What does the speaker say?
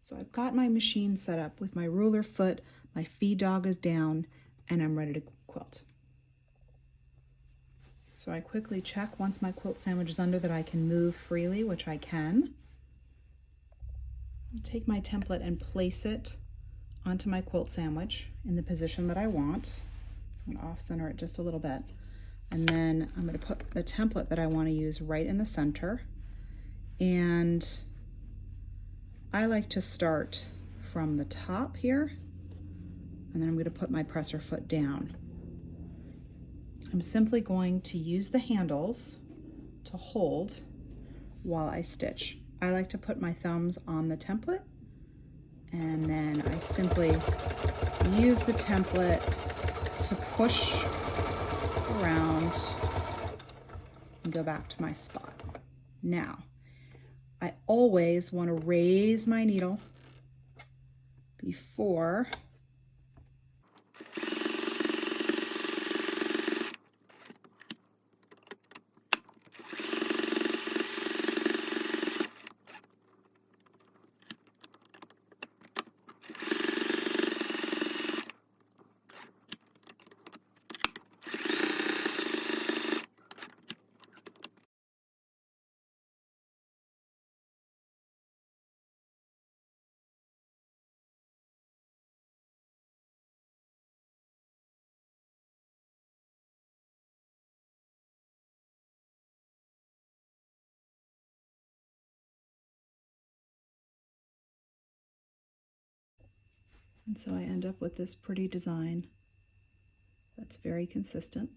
So I've got my machine set up with my ruler foot, my feed dog is down, and I'm ready to quilt. So I quickly check once my quilt sandwich is under that I can move freely, which I can. Take my template and place it onto my quilt sandwich in the position that I want. So I'm going to off-center it just a little bit. And then I'm going to put the template that I want to use right in the center. And I like to start from the top here, and then I'm going to put my presser foot down. I'm simply going to use the handles to hold while I stitch. I like to put my thumbs on the template, and then I simply use the template to push around and go back to my spot. Now, I always want to raise my needle before and so I end up with this pretty design that's very consistent.